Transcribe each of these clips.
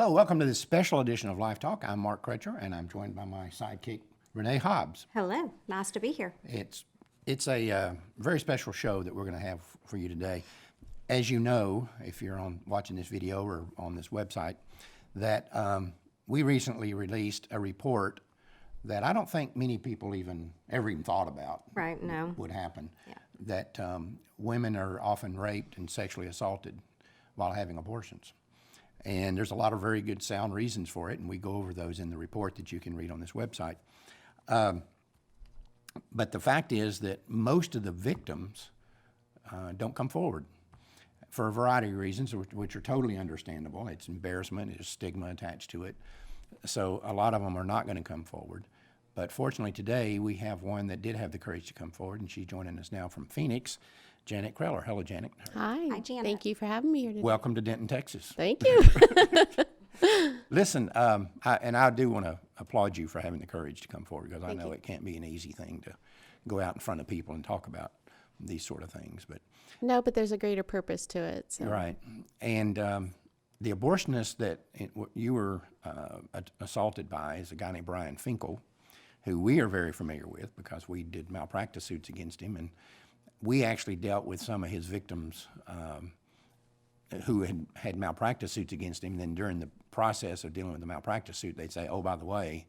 Hello, welcome to this special edition of LifeTalk. I'm Mark Crutcher, and I'm joined by my sidekick, Renee Hobbs. Hello, nice to be here. It's a very special show that we're going to have for you today. As you know, if you're watching this video or on this website, that we recently released a report that I don't think many people ever even thought about. Right, no. Would happen. Yeah. That women are often raped and sexually assaulted while having abortions. And there's a lot of very good sound reasons for it, and we go over those in the report that you can read on this website. But the fact is that most of the victims don't come forward for a variety of reasons, which are totally understandable. It's embarrassment, there's stigma attached to it. So a lot of them are not going to come forward. But fortunately today we have one that did have the courage to come forward, and she's joining us now from Phoenix, Janet Creller. Hello, Janet. Hi, Janet. Thank you for having me here today. Welcome to Denton, Texas. Thank you. Listen, I do want to applaud you for having the courage to come forward, because I know it can't be an easy thing to go out in front of people and talk about these sort of things. But No, but there's a greater purpose to it. So. right, and the abortionist that you were assaulted by is a guy named Brian Finkel, who we are very familiar with because we did malpractice suits against him, and we actually dealt with some of his victims who had malpractice suits against him. Then during the process of dealing with the malpractice suit, they'd say, oh, by the way,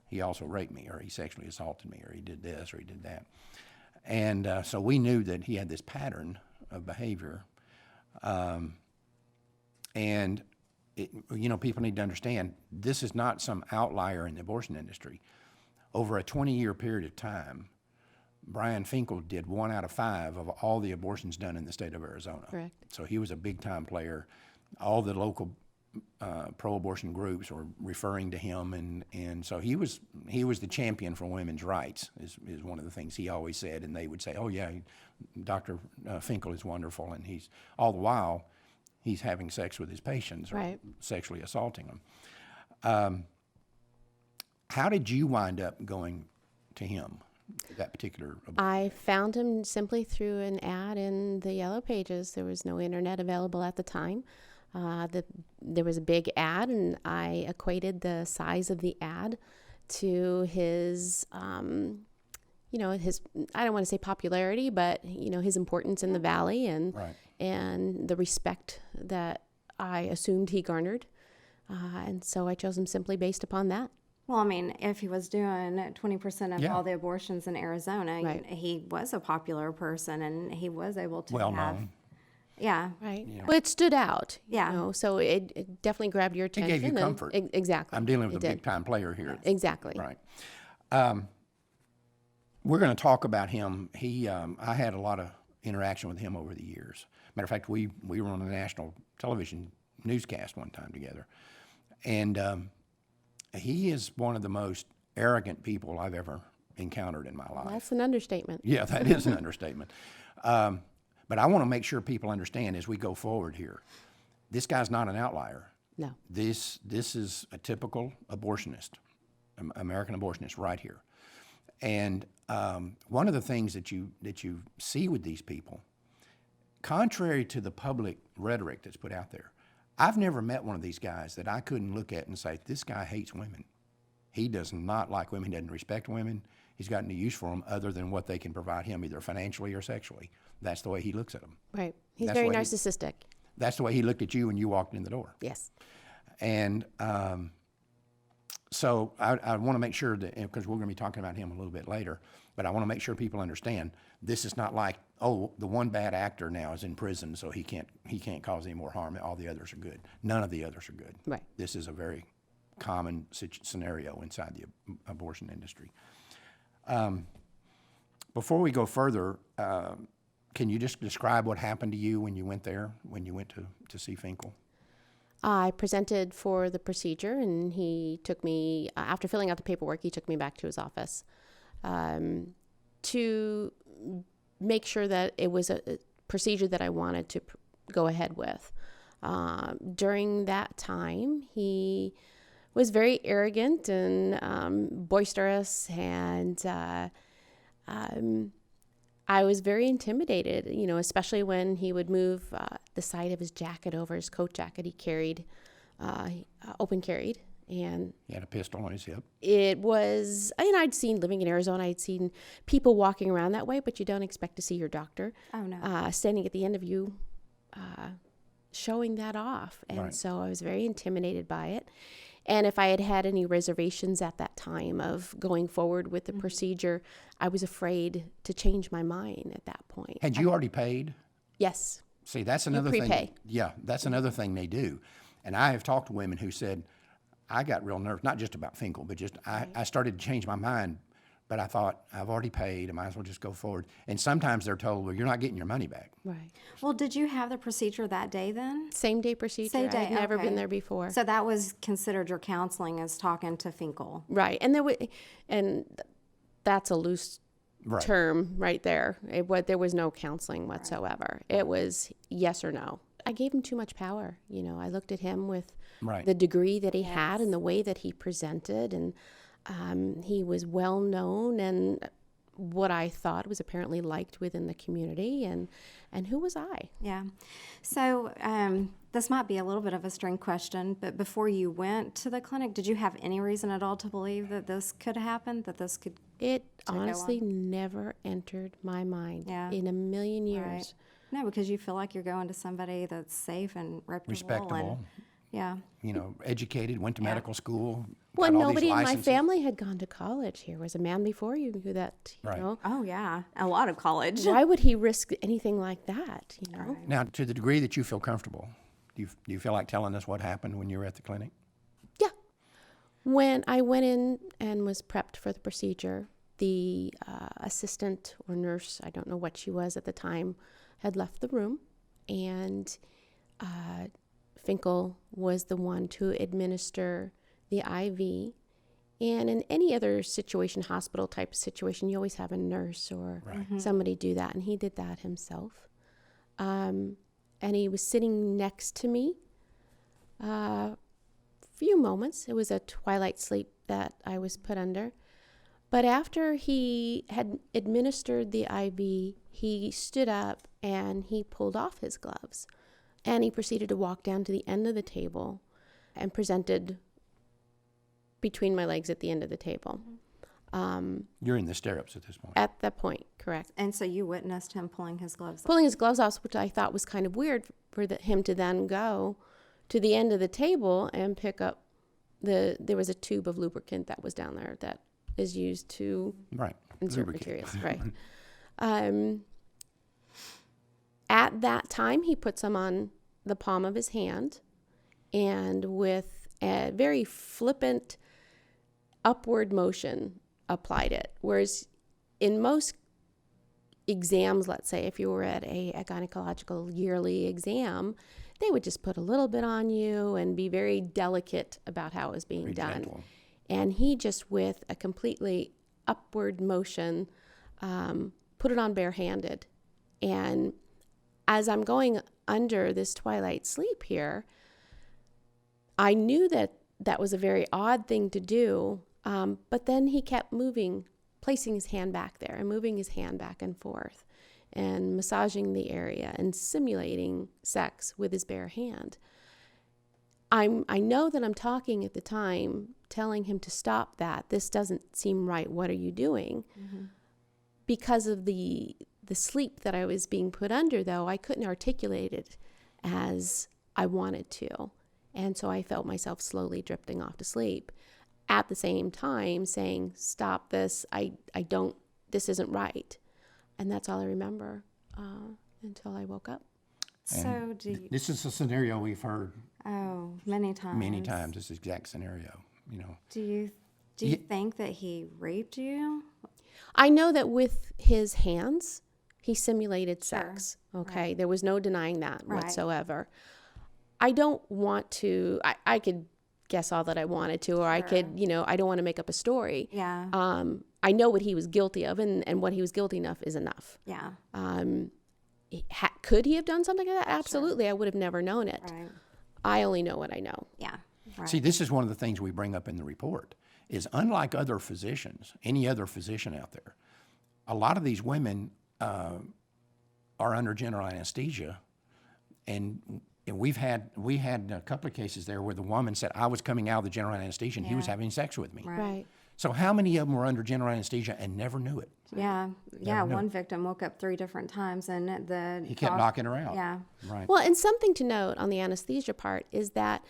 he also raped me, or he sexually assaulted me, or he did this, or he did that. And so we knew that he had this pattern of behavior. And, people need to understand, this is not some outlier in the abortion industry. Over a 20-year period of time, Brian Finkel did 1 out of 5 of all the abortions done in the state of Arizona. Correct. So he was a big-time player. All the local pro-abortion groups were referring to him, and so he was the champion for women's rights, is one of the things he always said. And they would say, oh yeah, Dr. Finkel is wonderful, and all the while he's having sex with his patients, or right. sexually assaulting them. How did you wind up going to him, that particular abortion? I found him simply through an ad in the Yellow Pages. There was no internet available at the time. There was a big ad, and I equated the size of the ad to his, his, I don't want to say popularity, but, his importance in the valley and Right. and the respect that I assumed he garnered. And so I chose him simply based upon that. Well, I mean, if he was doing 20% of Yeah. all the abortions in Arizona, Right. he was a popular person, and he was able to Well have, known. yeah, Right. Yeah. Well, it stood out. Yeah. So it definitely grabbed your It attention. gave you and- comfort. Exactly. I'm dealing with It a did. big-time player here. Exactly. Right. We're going to talk about him. I had a lot of interaction with him over the years. Matter of fact, we were on a national television newscast one time together. And he is one of the most arrogant people I've ever encountered in my life. That's an understatement. Yeah, that is an understatement. But I want to make sure people understand as we go forward here, this guy's not an outlier. No. This is a typical abortionist, American abortionist right here. And one of the things that you see with these people, contrary to the public rhetoric that's put out there, I've never met one of these guys that I couldn't look at and say, this guy hates women. He does not like women, he doesn't respect women. He's got no use for them other than what they can provide him, either financially or sexually. That's the way he looks at them. Right. He's That's very what he- narcissistic. That's the way he looked at you when you walked in the door. Yes. And so I want to make sure that, because we're going to be talking about him a little bit later, but I want to make sure people understand this is not like, oh, the one bad actor now is in prison, so he can't cause any more harm. All the others are good. None of the others are good. Right. This is a very common scenario inside the abortion industry. Before we go further, can you just describe what happened to you when you went there, when you went to see Finkel? I presented for the procedure, and he took me, after filling out the paperwork, he took me back to his office to make sure that it was a procedure that I wanted to go ahead with. During that time, he was very arrogant and boisterous, and I was very intimidated, especially when he would move the side of his jacket over his coat jacket. He carried open carried. And He had a pistol on his hip. it was, and I'd seen, living in Arizona, I'd seen people walking around that way, but you don't expect to see your doctor Oh, no. standing at the end of you, showing that off. And Right. so I was very intimidated by it. And if I had had any reservations at that time of going forward with the procedure, I was afraid to change my mind at that point. Had you already paid? Yes. See, that's another thing. prepay. Yeah, that's another thing they do. And I have talked to women who said, I got real nervous, not just about Finkel, but just I started to change my mind, but I thought, I've already paid, I might as well just go forward. And sometimes they're told, well, you're not getting your money back. Right. Well, did you have the procedure that day then? Same day procedure. Same day, I'd never okay. been there before. So that was considered your counseling as talking to Finkel. Right. And that's a loose Right. term right there. There was no counseling whatsoever. It was yes or no. I gave him too much power. You know, I looked at him with Right. the degree that he had and the way that he presented, and he was well known and what I thought was apparently liked within the community. And who was I? Yeah. So this might be a little bit of a string question, but before you went to the clinic, did you have any reason at all to believe that this could happen, that this could? It go honestly never entered my mind Yeah. in a million years. Right. No, because you feel like you're going to somebody that's safe and reputable. Respectable, And, yeah. you know, educated, went to medical school. Well, got all these nobody in my licenses. family had gone to college. Here was a man before you who that, you Right. know. Oh, yeah. A lot of college. Why would he risk anything like that, you know? Now, to the degree that you feel comfortable, do you feel like telling us what happened when you were at the clinic? Yeah. When I went in and was prepped for the procedure, the assistant or nurse, I don't know what she was at the time, had left the room, and Finkel was the one to administer the IV. And in any other situation, hospital type of situation, you always have a nurse or somebody do that, and he did that himself. And he was sitting next to me a few moments. It was a twilight sleep that I was put under. But after he had administered the IV, he stood up and he pulled off his gloves. And he proceeded to walk down to the end of the table and presented between my legs at the end of the table. You're in the stirrups at this point. At that point, correct. And so you witnessed him pulling his gloves off. Pulling his gloves off, which I thought was kind of weird for him to then go to the end of the table and pick up there was a tube of lubricant that was down there that is used to Right. insert Lubricant. materials, right? At that time, he put some on the palm of his hand, and with a very flippant upward motion applied it. Whereas in most exams, let's say if you were at a gynecological yearly exam, they would just put a little bit on you and be very delicate about how it was being Very done. gentle. And he just, with a completely upward motion, put it on barehanded. And as I'm going under this twilight sleep here, I knew that was a very odd thing to do. But then he kept moving, placing his hand back there and moving his hand back and forth and massaging the area and simulating sex with his bare hand. I know that I'm talking at the time, telling him to stop that. This doesn't seem right. What are you doing? Mm-hmm. Because of the sleep that I was being put under, though, I couldn't articulate it as I wanted to. And so I felt myself slowly drifting off to sleep. At the same time saying, stop this, this isn't right. And that's all I remember until I woke up. So This is a scenario we've heard many times. many times, this exact scenario, you know. Do you think that he raped you? I know that with his hands, he simulated sex. Okay. Right. There was no denying that whatsoever. I don't want to, I could guess all that I wanted to, or I could, I don't want to make up a story. Yeah. I know what he was guilty of, and what he was guilty of is enough. Yeah. Could he have done something like that? Absolutely. Sure. I would have never known it. Right. I only know what I know. Yeah. Right. See, this is one of the things we bring up in the report, is unlike other physicians, any other physician out there, a lot of these women are under general anesthesia, and And we had a couple of cases there where the woman said, I was coming out of the general anesthesia and he was having sex with me. Right. So how many of them were under general anesthesia and never knew it? Yeah, Never knew. one victim woke up 3 different times, and He kept knocking her out. Yeah. Right. Well, and something to note on the anesthesia part is that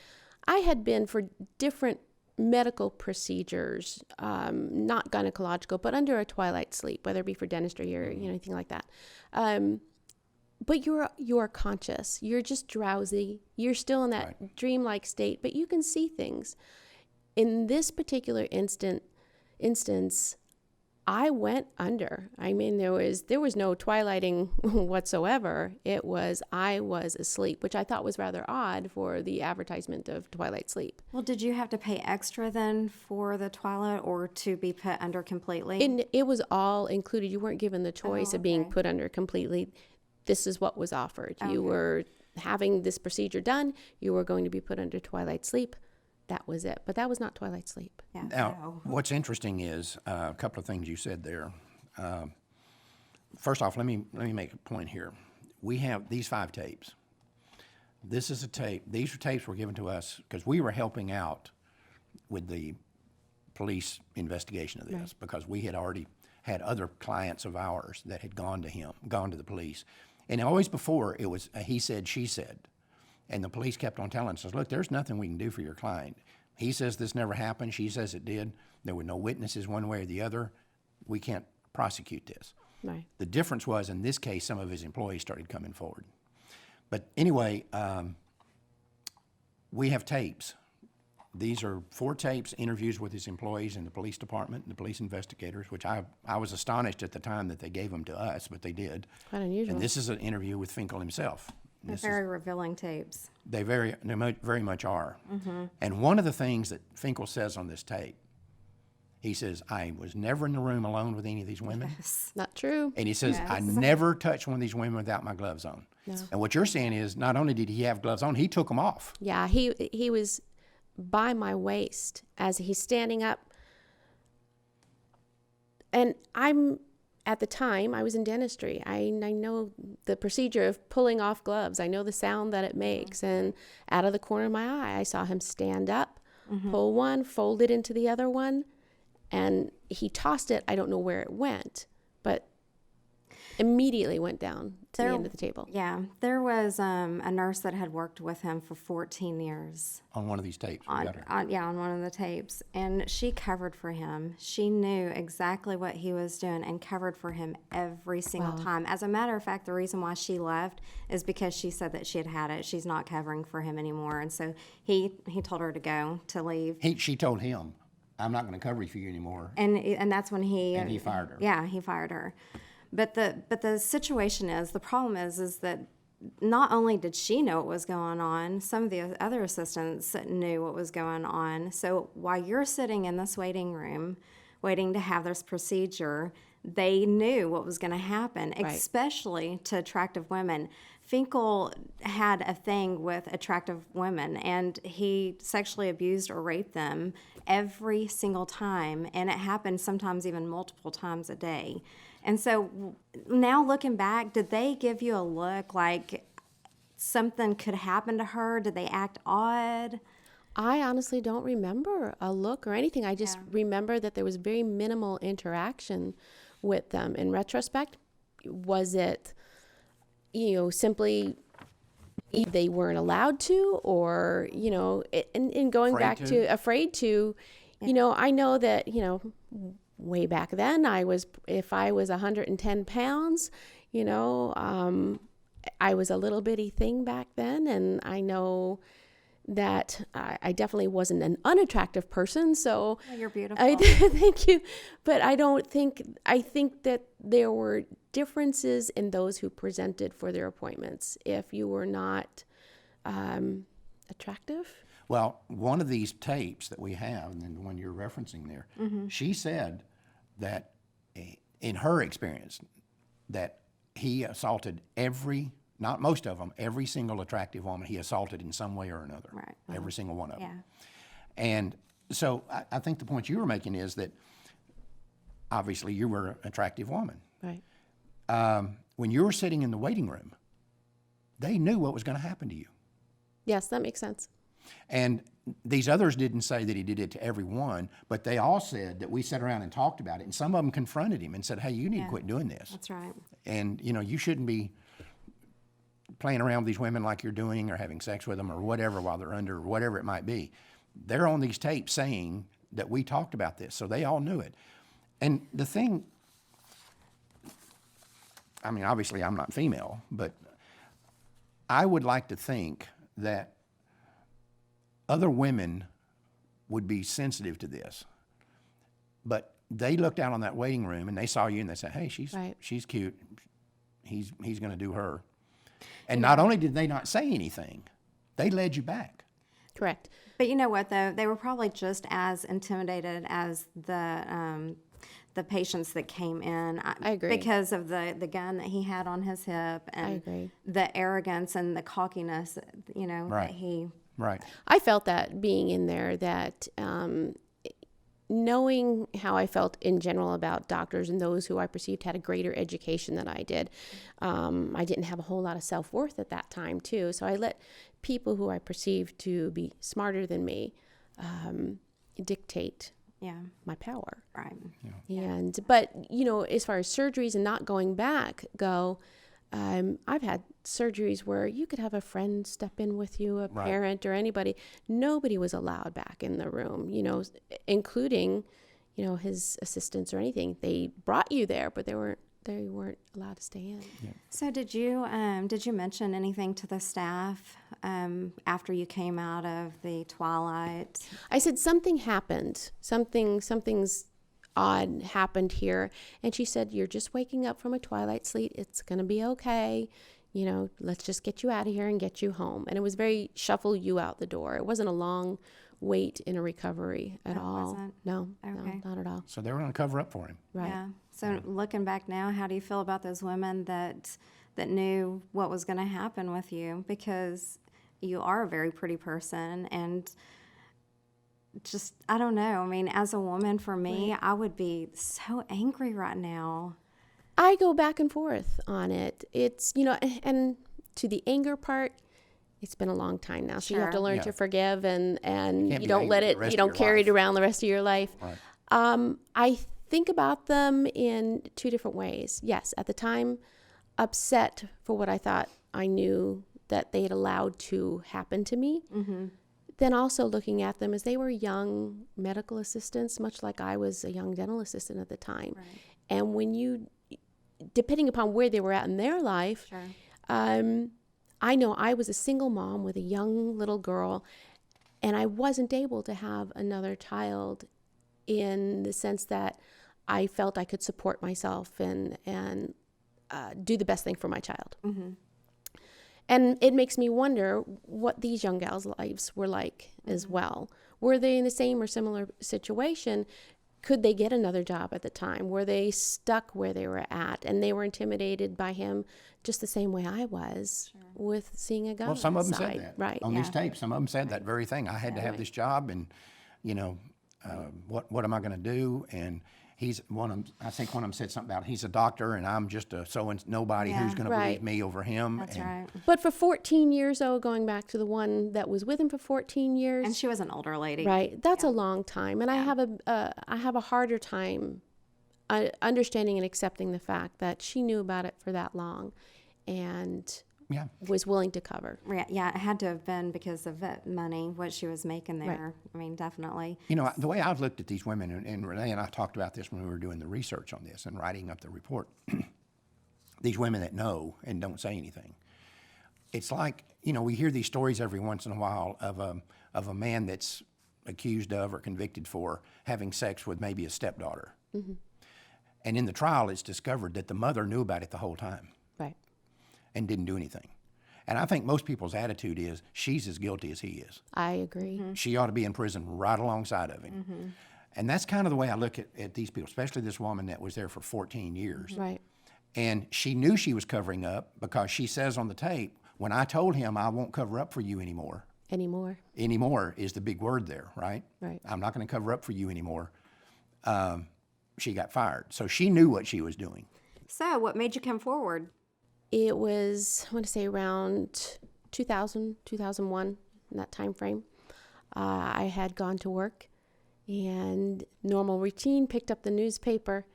I had been for different medical procedures, not gynecological, but under a twilight sleep, whether it be for dentistry or anything like that. But you're conscious. You're just drowsy. You're still in that dreamlike state, but you can see things. In this particular instance, I went under. I mean, there was no twilighting whatsoever. I was asleep, which I thought was rather odd for the advertisement of twilight sleep. Well, did you have to pay extra then for the twilight, or to be put under completely? And it was all included. You weren't given the choice of being put under completely. This is what was offered. You were having this procedure done. You were going to be put under twilight sleep. That was it. But that was not twilight sleep. Yeah. Now, what's interesting is a couple of things you said there. First off, let me make a point here. We have these 5 tapes. This is a tape. These tapes were given to us because we were helping out with the police investigation of this because we had already had other clients of ours that had gone to the police. And always before, it was a he said, she said. And the police kept on telling us, look, there's nothing we can do for your client. He says this never happened. She says it did. There were no witnesses one way or the other. We can't prosecute this. Right. The difference was, in this case, some of his employees started coming forward. But anyway, we have tapes. These are 4 tapes, interviews with his employees in the police department, the police investigators, which I was astonished at the time that they gave them to us, but they did. Quite unusual. And this is an interview with Finkel himself. They're very revealing tapes. They very much are. And one of the things that Finkel says on this tape, he says, I was never in the room alone with any of these women. Not true. And he says, I never touched one of these women without my gloves on. No. And what you're saying is, not only did he have gloves on, he took them off. Yeah, he was by my waist as he's standing up. And at the time, I was in dentistry. I know the procedure of pulling off gloves. I know the sound that it makes. And out of the corner of my eye, I saw him stand up, pull one, fold it into the other one, and he tossed it. I don't know where it went, but immediately went down to the end of the table. Yeah. There was a nurse that had worked with him for 14 years. On one of these tapes. On one of the tapes. And she covered for him. She knew exactly what he was doing and covered for him every single time. As a matter of fact, the reason why she left is because she said that she had it. She's not covering for him anymore. And so he told her to leave. She told him, I'm not going to cover for you anymore. And that's when he fired her. Yeah, he fired her. But the situation is, the problem is that not only did she know what was going on, some of the other assistants knew what was going on. So while you're sitting in this waiting room, waiting to have this procedure, they knew what was going to happen, especially to attractive women. Finkel had a thing with attractive women, and he sexually abused or raped them every single time, and it happened sometimes even multiple times a day. And so now looking back, did they give you a look like something could happen to her? Did they act odd? I honestly don't remember a look or anything. I just remember that there was very minimal interaction with them. In retrospect, was it, simply they weren't allowed to, or, in going afraid to, I know that, way back then, if I was 110 pounds, I was a little bitty thing back then, and I know that I definitely wasn't an unattractive person. So you're beautiful. Thank you. But I think that there were differences in those who presented for their appointments. If you were not attractive. Well, one of these tapes that we have, and the one you're referencing there, she said that in her experience, that he assaulted not most of them, every single attractive woman he assaulted in some way or another. Right. Every single one of them. Yeah. And so I think the point you were making is that obviously you were an attractive woman. Right. When you were sitting in the waiting room, they knew what was going to happen to you. Yes, that makes sense. And these others didn't say that he did it to everyone, but they all said that we sat around and talked about it. And some of them confronted him and said, hey, you need to quit doing this. That's right. And, you shouldn't be playing around with these women like you're doing or having sex with them or whatever while they're under, or whatever it might be. They're on these tapes saying that we talked about this, so they all knew it. And the thing, I mean, obviously I'm not female, but I would like to think that other women would be sensitive to this. But they looked out on that waiting room and they saw you and they said, hey, she's cute. He's going to do her. And not only did they not say anything, they led you back. Correct. But you know what, though? They were probably just as intimidated as the patients that came in. I agree. Because of the gun that he had on his hip and I agree. the arrogance and the cockiness, Right. that he... Right. I felt that being in there, that knowing how I felt in general about doctors and those who I perceived had a greater education than I did, I didn't have a whole lot of self-worth at that time, too. So I let people who I perceived to be smarter than me dictate my power. Right. But, as far as surgeries and not going back go, I've had surgeries where you could have a friend step in with you, a parent or anybody. Nobody was allowed back in the room, including, his assistants or anything. They brought you there, but they weren't allowed to stay in. Yeah. So did you mention anything to the staff after you came out of the twilight? I said something happened. Something's odd happened here. And she said, you're just waking up from a twilight sleep. It's going to be okay. Let's just get you out of here and get you home. And it was very shuffle you out the door. It wasn't a long wait in a recovery at all. Wasn't? No, Okay. no, not at all. So they were going to cover up for him. Right. Yeah. So looking back now, how do you feel about those women that knew what was going to happen with you? Because you are a very pretty person, and just, I don't know. I mean, as a woman, for me, I would be so angry right now. I go back and forth on it. It's, and to the anger part, it's been a long time now. So you have to learn to forgive, and you don't let it, you don't carry it around the rest of your life. Right. I think about them in two different ways. Yes, at the time, upset for what I thought I knew that they had allowed to happen to me. Mm-hmm. Then also looking at them as they were young medical assistants, much like I was a young dental assistant at the time. Right. And when you, depending upon where they were at in their life, I know I was a single mom with a young little girl, and I wasn't able to have another child in the sense that I felt I could support myself and do the best thing for my child. Mm-hmm. And it makes me wonder what these young gals' lives were like as well. Were they in the same or similar situation? Could they get another job at the time? Were they stuck where they were at and they were intimidated by him just the same way I was with seeing a gun? Well, some of them outside. said that. Right. On these tapes, some of them said that very thing. I had to have this job, and, what am I going to do? And he's one of them, I think one of them said something about he's a doctor and I'm just a nobody who's going to believe me over him. That's right. But for 14 years, going back to the one that was with him for 14 years. And she was an older lady. Right. That's a long time. And I have a harder time understanding and accepting the fact that she knew about it for that long and was willing to cover. Yeah, it had to have been because of that money, what she was making there. Right. I mean, definitely. The way I've looked at these women, and Renee and I talked about this when we were doing the research on this and writing up the report, these women that know and don't say anything. It's like, we hear these stories every once in a while of a man that's accused of or convicted for having sex with maybe a stepdaughter. Mm-hmm. And in the trial, it's discovered that the mother knew about it the whole time. Right. And didn't do anything. And I think most people's attitude is she's as guilty as he is. I agree. Mm-hmm. She ought to be in prison right alongside of him. Mm-hmm. And that's kind of the way I look at these people, especially this woman that was there for 14 years. Right. And she knew she was covering up because she says on the tape, when I told him I won't cover up for you anymore. Anymore is the big word there, right? Right. I'm not going to cover up for you anymore. She got fired. So she knew what she was doing. So what made you come forward? It was, I want to say, around 2001, in that time frame. I had gone to work and normal routine, picked up the newspaper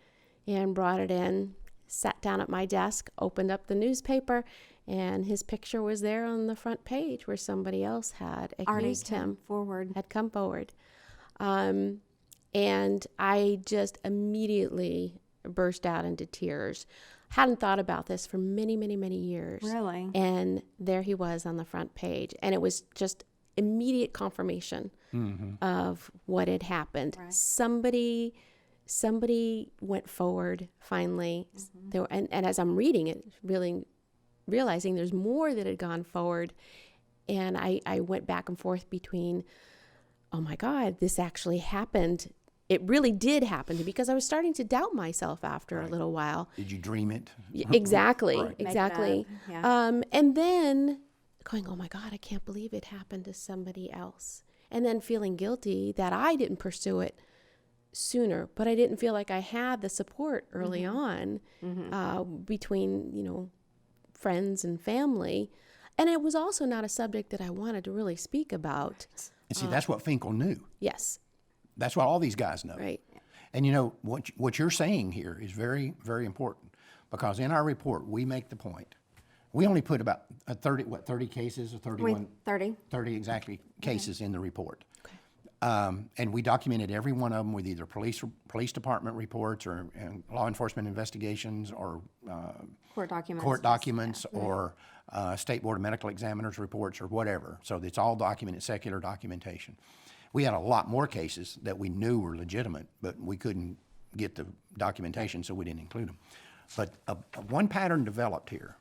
and brought it in, sat down at my desk, opened up the newspaper, and his picture was there on the front page where somebody else had accused him. Had come forward. And I just immediately burst out into tears. Hadn't thought about this for many, many, many years. Really? And there he was on the front page. And it was just immediate confirmation of what had happened. Right. Somebody went forward finally. There, and as I'm reading it, really realizing there's more that had gone forward. And I went back and forth between, oh my God, this actually happened. It really did happen to me, because I was starting to doubt myself after a little while. Did you dream it? Exactly, Right. exactly. Make it up, And then going, oh my God, I can't believe it happened to somebody else. And then feeling guilty that I didn't pursue it sooner, but I didn't feel like I had the support early on between, friends and family. And it was also not a subject that I wanted to really speak about. And see, that's what Finkel knew. Yes, That's what all these guys know. right. And what you're saying here is very, very important, because in our report, we make the point. We only put about 30 cases or 31? 30. 30 exactly cases in the report. And we documented every one of them with either police department reports or law enforcement investigations or Court documents. or State Board of Medical Examiners reports or whatever. So it's all documented, secular documentation. We had a lot more cases that we knew were legitimate, but we couldn't get the documentation, so we didn't include them. But one pattern developed here,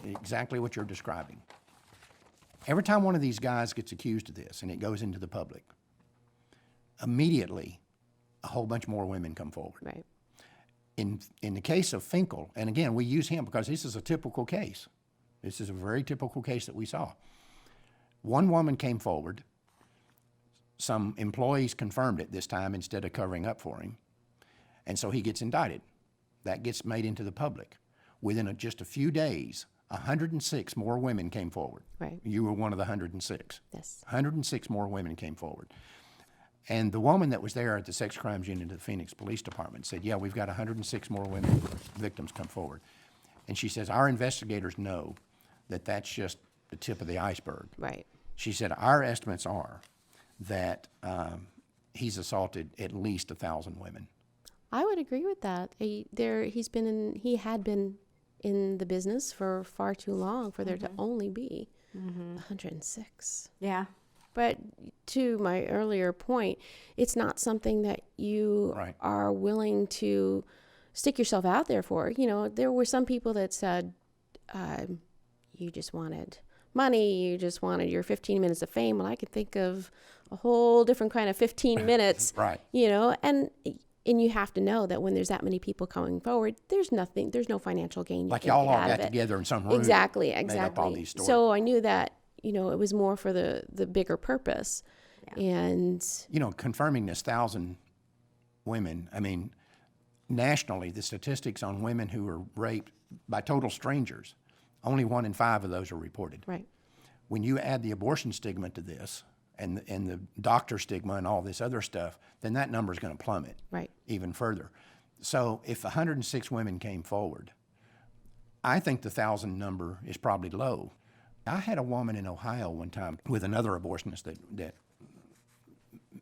exactly what you're describing. Every time one of these guys gets accused of this and it goes into the public, immediately a whole bunch more women come forward. Right. In the case of Finkel, and again, we use him because this is a typical case. This is a very typical case that we saw. One woman came forward. Some employees confirmed it this time instead of covering up for him. And so he gets indicted. That gets made into the public. Within just a few days, 106 more women came forward. Right. You were one of the 106. Yes. 106 more women came forward. And the woman that was there at the sex crimes unit of the Phoenix Police Department said, yeah, we've got 106 more women victims come forward. And she says, our investigators know that that's just the tip of the iceberg. Right. She said, our estimates are that he's assaulted at least 1,000 women. I would agree with that. He had been in the business for far too long for there to only be 106. Yeah. But to my earlier point, it's not something that you Right. are willing to stick yourself out there for. There were some people that said, you just wanted money, you just wanted your 15 minutes of fame. Well, I could think of a whole different kind of 15 minutes. Right. And you have to know that when there's that many people coming forward, there's no financial gain. Like you y'all can all get out got of it. together in some room. Exactly. Made up all these stories. So I knew that, it was more for the bigger purpose. Yeah. And Confirming this 1,000 women, I mean, nationally, the statistics on women who are raped by total strangers, only 1 in 5 of those are reported. right. When you add the abortion stigma to this and the doctor stigma and all this other stuff, then that number is going to plummet Right. even further. So if 106 women came forward, I think the 1,000 number is probably low. I had a woman in Ohio one time with another abortionist that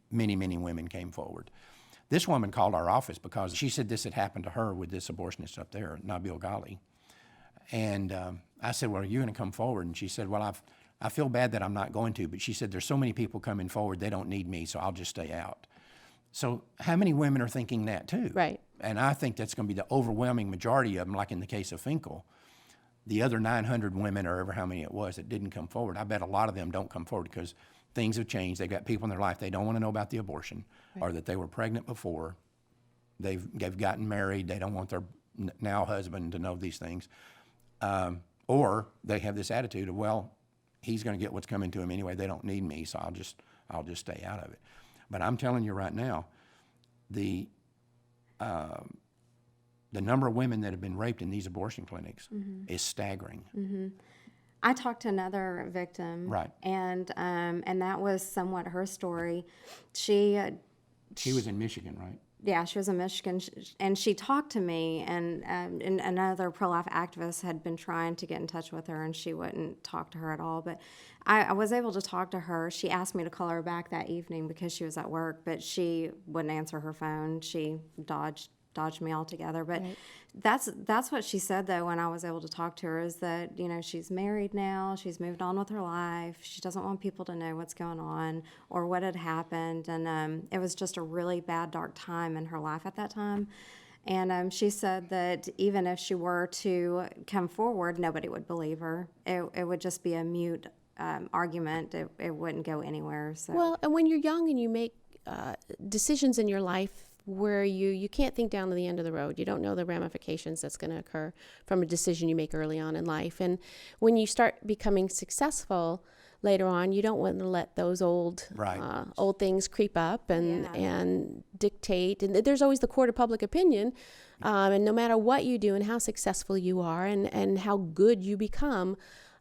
many, many women came forward. This woman called our office because she said this had happened to her with this abortionist up there, Nabil Ghali. And I said, well, are you going to come forward? And she said, well, I feel bad that I'm not going to, but she said, there's so many people coming forward, they don't need me, so I'll just stay out. So how many women are thinking that too? Right. And I think that's going to be the overwhelming majority of them, like in the case of Finkel. The other 900 women, or ever how many it was, that didn't come forward, I bet a lot of them don't come forward because things have changed. They've got people in their life they don't want to know about the abortion, or that they were pregnant before. They've gotten married. They don't want their now husband to know these things. Or they have this attitude of, well, he's going to get what's coming to him anyway. They don't need me, so I'll just stay out of it. But I'm telling you right now, the number of women that have been raped in these abortion clinics is staggering. I talked to another victim, Right. and that was somewhat her story. She was in Michigan, right? Yeah, she was in Michigan, and she talked to me, and another pro-life activist had been trying to get in touch with her, and she wouldn't talk to her at all. But I was able to talk to her. She asked me to call her back that evening because she was at work, but she wouldn't answer her phone. She dodged me altogether. But that's what she said, though, when I was able to talk to her, is that, she's married now, she's moved on with her life, she doesn't want people to know what's going on or what had happened, and it was just a really bad, dark time in her life at that time. And she said that even if she were to come forward, nobody would believe her. It would just be a mute argument. It wouldn't go anywhere. So. Well, and when you're young and you make decisions in your life where you can't think down to the end of the road. You don't know the ramifications that's going to occur from a decision you make early on in life. And when you start becoming successful later on, you don't want to let those old things creep up and dictate. And there's always the court of public opinion. And no matter what you do and how successful you are and how good you become,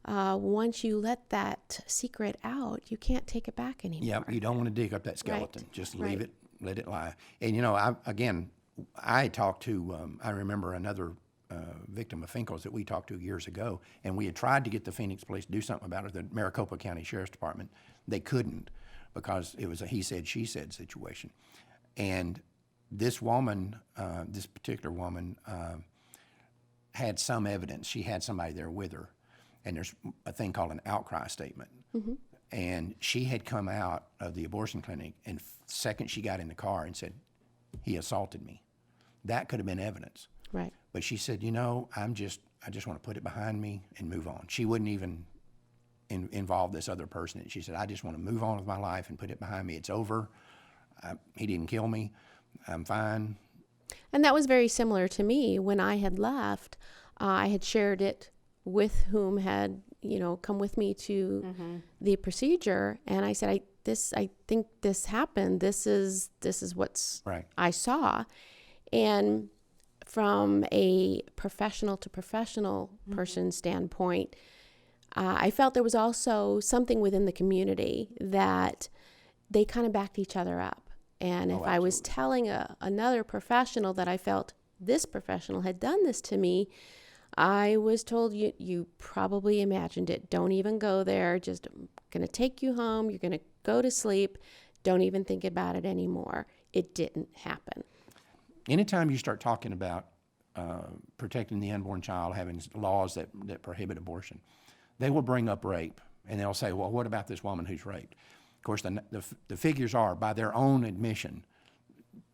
once you let that secret out, you can't take it back anymore. Yeah, you don't want to dig up that skeleton. Right. Just leave it. Let it lie. And, I talked to, I remember another victim of Finkel's that we talked to years ago, and we had tried to get the Phoenix police to do something about it, the Maricopa County Sheriff's Department. They couldn't because it was a he said, she said situation. And this woman, this particular woman, had some evidence. She had somebody there with her, and there's a thing called an outcry statement. Mm-hmm. And she had come out of the abortion clinic, and second she got in the car and said, he assaulted me. That could have been evidence. Right. But she said, I just want to put it behind me and move on. She wouldn't even involve this other person. She said, I just want to move on with my life and put it behind me. It's over. He didn't kill me. I'm fine. And that was very similar to me. When I had left, I had shared it with whom had come with me to the procedure, and I said, I think this happened. This is what's right. I saw, and from a professional to professional person standpoint, I felt there was also something within the community that they kind of backed each other up. And if I was telling another professional that I felt this professional had done this to me, I was told, you probably imagined it. Don't even go there. Just going to take you home. You're going to go to sleep. Don't even think about it anymore. It didn't happen. Anytime you start talking about protecting the unborn child, having laws that prohibit abortion, they will bring up rape. And they'll say, well, what about this woman who's raped? Of course, the figures are, by their own admission,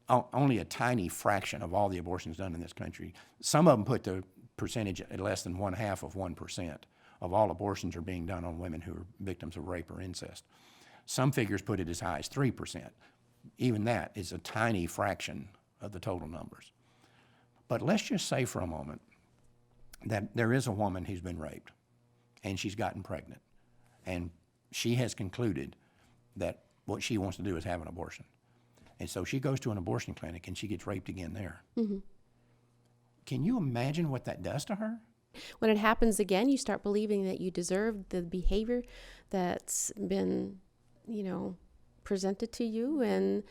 only a tiny fraction of all the abortions done in this country. Some of them put the percentage at less than 0.5% of all abortions are being done on women who are victims of rape or incest. Some figures put it as high as 3%. Even that is a tiny fraction of the total numbers. But let's just say for a moment that there is a woman who's been raped and she's gotten pregnant, and she has concluded that what she wants to do is have an abortion. And so she goes to an abortion clinic and she gets raped again there. Mm-hmm. Can you imagine what that does to her? When it happens again, you start believing that you deserve the behavior that's been, presented to you, and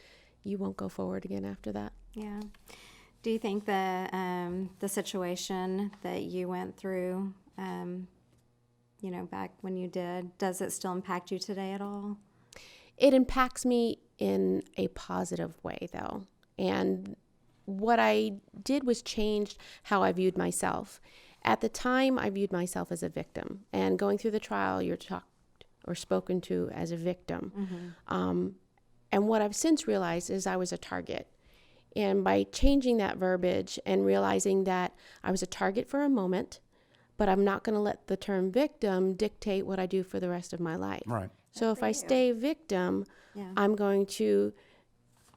you won't go forward again after that. Yeah. Do you think the situation that you went through, back when you did, does it still impact you today at all? It impacts me in a positive way, though. And what I did was changed how I viewed myself. At the time, I viewed myself as a victim. And going through the trial, you're talked or spoken to as a victim. Mm-hmm. And what I've since realized is I was a target. And by changing that verbiage and realizing that I was a target for a moment, but I'm not going to let the term victim dictate what I do for the rest of my life. Right. So if I stay victim, I'm going to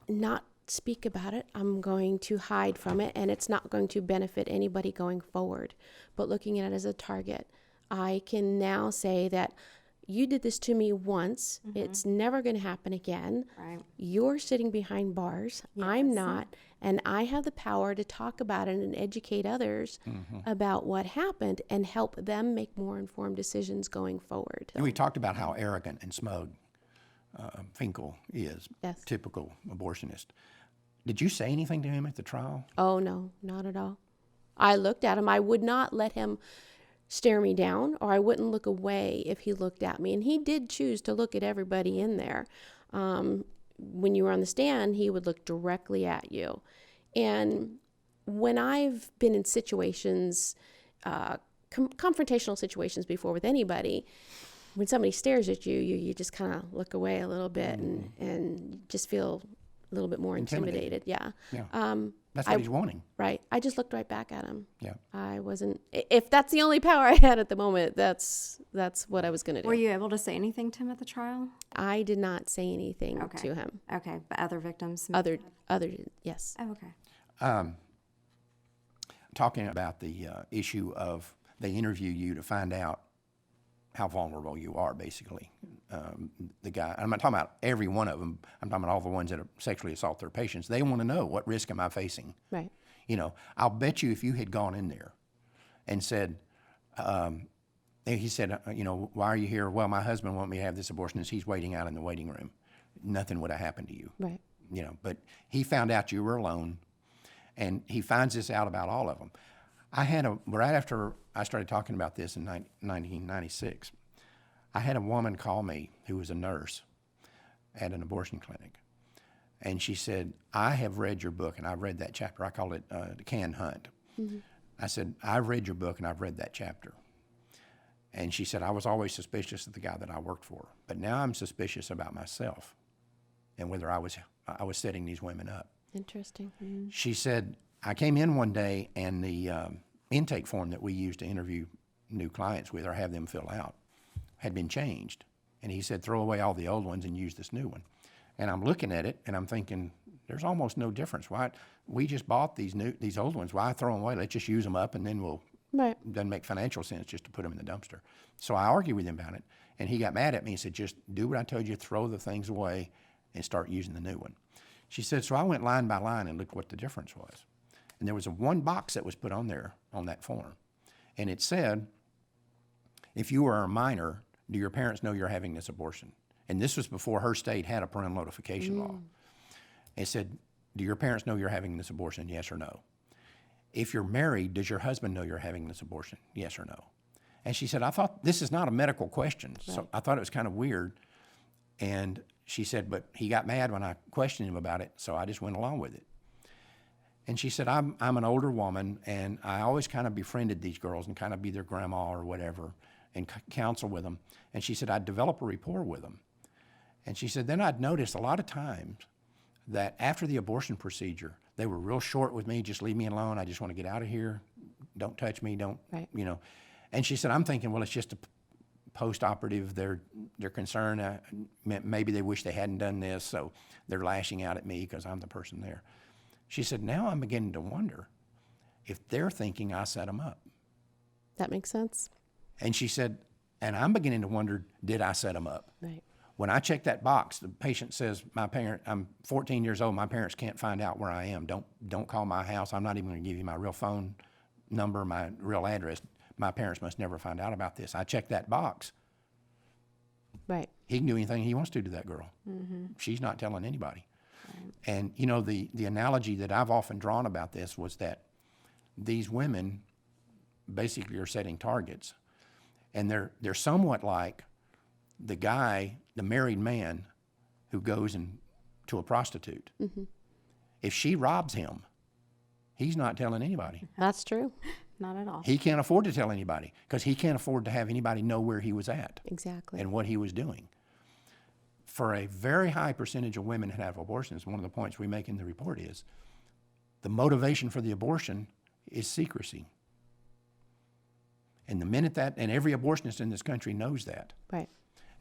not speak about it. I'm going to hide from it, and it's not going to benefit anybody going forward. But looking at it as a target, I can now say that you did this to me once. Mm-hmm. It's never going to happen again. Right. You're sitting behind bars. Yes. I'm not, And I have the power to talk about it and educate others about what happened and help them make more informed decisions going forward. We talked about how arrogant and smug Finkel is, Yes. typical abortionist. Did you say anything to him at the trial? Oh, no, not at all. I looked at him. I would not let him stare me down, or I wouldn't look away if he looked at me. And he did choose to look at everybody in there. When you were on the stand, he would look directly at you. And when I've been in situations, confrontational situations before with anybody, when somebody stares at you, you just kind of look away a little bit and just feel a little bit more intimidated. Yeah. That's what he's wanting. Right. I just looked right back at him. Yeah. I wasn't, if that's the only power I had at the moment, that's what I was going to do. Were you able to say anything to him at the trial? I did not say anything Okay. to him. Okay, but other victims? Other, yes. Oh, okay. Talking about the issue of they interview you to find out how vulnerable you are, basically. The guy, I'm not talking about every one of them, I'm talking about all the ones that sexually assault their patients. They want to know, what risk am I facing? Right. You know, I'll bet you if you had gone in there and said, he said, you know, why are you here? Well, my husband wants me to have this abortion, and he's waiting out in the waiting room. Nothing would have happened to you. Right. You know, but he found out you were alone, and he finds this out about all of them. Right after I started talking about this in 1996, I had a woman call me who was a nurse at an abortion clinic. And she said, I have read your book, and I've read that chapter. I called it The Can Hunt. I said, I've read your book, and I've read that chapter. And she said, I was always suspicious of the guy that I worked for, but now I'm suspicious about myself and whether I was setting these women up. Interesting. She said, I came in one day, and the intake form that we use to interview new clients with or have them fill out had been changed. And he said, throw away all the old ones and use this new one. And I'm looking at it, and I'm thinking, there's almost no difference. Why? We just bought these old ones. Why throw them away? Let's just use them up, and then Right. doesn't make financial sense just to put them in the dumpster. So I argued with him about it, and he got mad at me and said, just do what I told you, throw the things away and start using the new one. She said, so I went line by line and looked what the difference was. And there was one box that was put on there on that form. And it said, if you are a minor, do your parents know you're having this abortion? And this was before her state had a parental notification law. It said, do your parents know you're having this abortion, yes or no? If you're married, does your husband know you're having this abortion, yes or no? And she said, I thought this is not a medical question, so I thought it was kind of weird. And she said, but he got mad when I questioned him about it, so I just went along with it. And she said, I'm an older woman, and I always kind of befriended these girls and kind of be their grandma or whatever and counsel with them. And she said, I'd develop a rapport with them. And she said, then I'd notice a lot of times that after the abortion procedure, they were real short with me, just leave me alone, I just want to get out of here, don't touch me, don't, Right. you know. And she said, I'm thinking, well, it's just a post-operative, they're concerned, maybe they wish they hadn't done this, so they're lashing out at me because I'm the person there. She said, now I'm beginning to wonder if they're thinking I set them up. That makes sense. And she said, and I'm beginning to wonder, did I set them up? Right. When I check that box, the patient says, I'm 14 years old, my parents can't find out where I am. Don't call my house. I'm not even going to give you my real phone number, my real address. My parents must never find out about this. I check that box. Right. He can do anything he wants to that girl. She's not telling anybody. And, you know, the analogy that I've often drawn about this was that these women basically are setting targets. And they're somewhat like the guy, the married man, who goes to a prostitute. If she robs him, he's not telling anybody. That's true. Not at all. He can't afford to tell anybody because he can't afford to have anybody know where he was at Exactly. and what he was doing. For a very high percentage of women that have abortions, one of the points we make in the report is the motivation for the abortion is secrecy. And the minute that, and every abortionist in this country knows that. Right.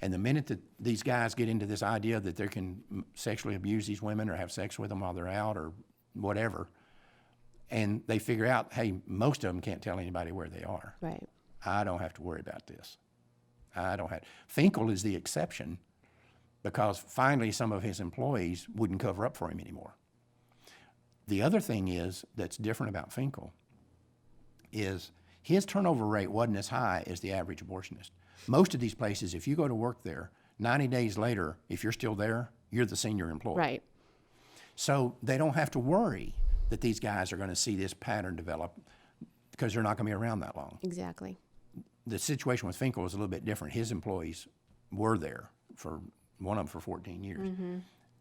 And the minute that these guys get into this idea that they can sexually abuse these women or have sex with them while they're out or whatever, and they figure out, hey, most of them can't tell anybody where they are. Right. I don't have to worry about this. I don't have. Finkel is the exception because finally some of his employees wouldn't cover up for him anymore. The other thing is that's different about Finkel is his turnover rate wasn't as high as the average abortionist. Most of these places, if you go to work there, 90 days later, if you're still there, you're the senior employee. Right. So they don't have to worry that these guys are going to see this pattern develop because they're not going to be around that long. Exactly. The situation with Finkel was a little bit different. His employees were there for one of them for 14 years,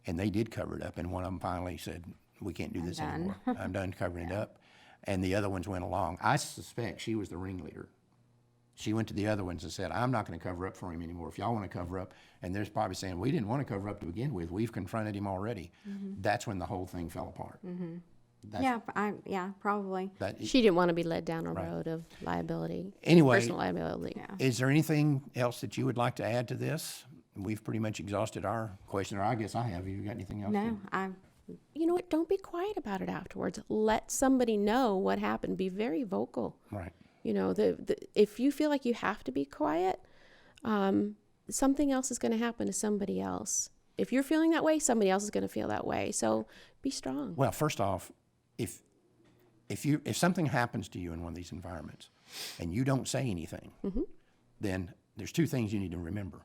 and they did cover it up. And one of them finally said, "We can't do this anymore. I'm done covering it up." And the other ones went along. I suspect she was the ringleader. She went to the other ones and said, "I'm not going to cover up for him anymore. If y'all want to cover up," and they're probably saying, "We didn't want to cover up to begin with. We've confronted him already." That's when the whole thing fell apart. Yeah, probably. She didn't want to be led down a road of liability. Anyway, Personal liability. is there anything else that you would like to add to this? We've pretty much exhausted our question, or I guess I have. You got anything else? No, You know what? Don't be quiet about it afterwards. Let somebody know what happened. Be very vocal. Right. You know, if you feel like you have to be quiet, something else is going to happen to somebody else. If you're feeling that way, somebody else is going to feel that way. So be strong. Well, first off, if something happens to you in one of these environments and you don't say anything, then there's two things you need to remember.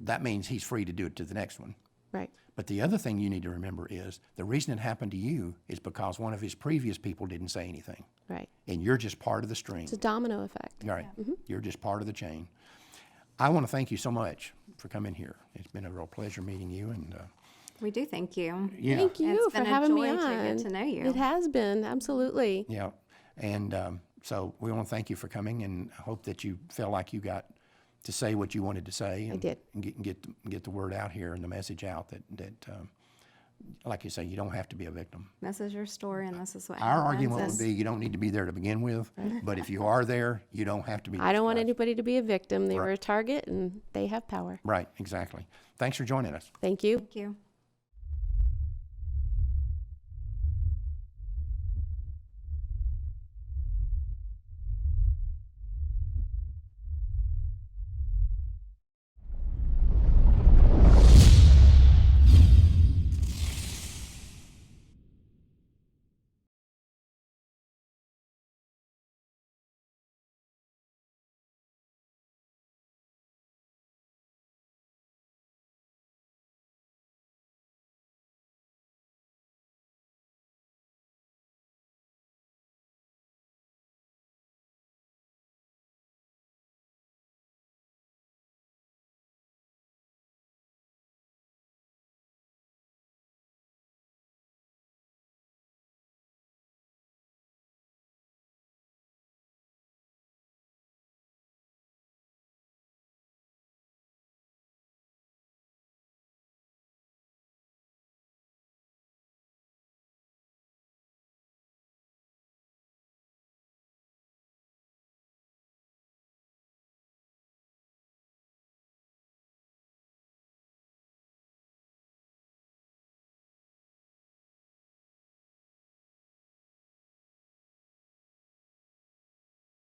That means he's free to do it to the next one. Right. But the other thing you need to remember is the reason it happened to you is because one of his previous people didn't say anything. Right. And you're just part of the string. It's a domino effect. Right. You're just part of the chain. I want to thank you so much for coming here. It's been a real pleasure meeting you. And we do thank you. yeah. Thank you It's for been a having me joy on. to get to know you. It has been, absolutely. Yeah. And so we want to thank you for coming, and hope that you felt like you got to say what you wanted to say. And, I did. And get the word out here and the message out that like you say, you don't have to be a victim. This is your story, and this is what Our happens. argument would be you don't need to be there to begin with, but if you are there, you don't have to be. I don't want described. anybody to be a victim. They Right. were a target, and they have power. Right, exactly. Thanks for joining us. Thank you. Thank you.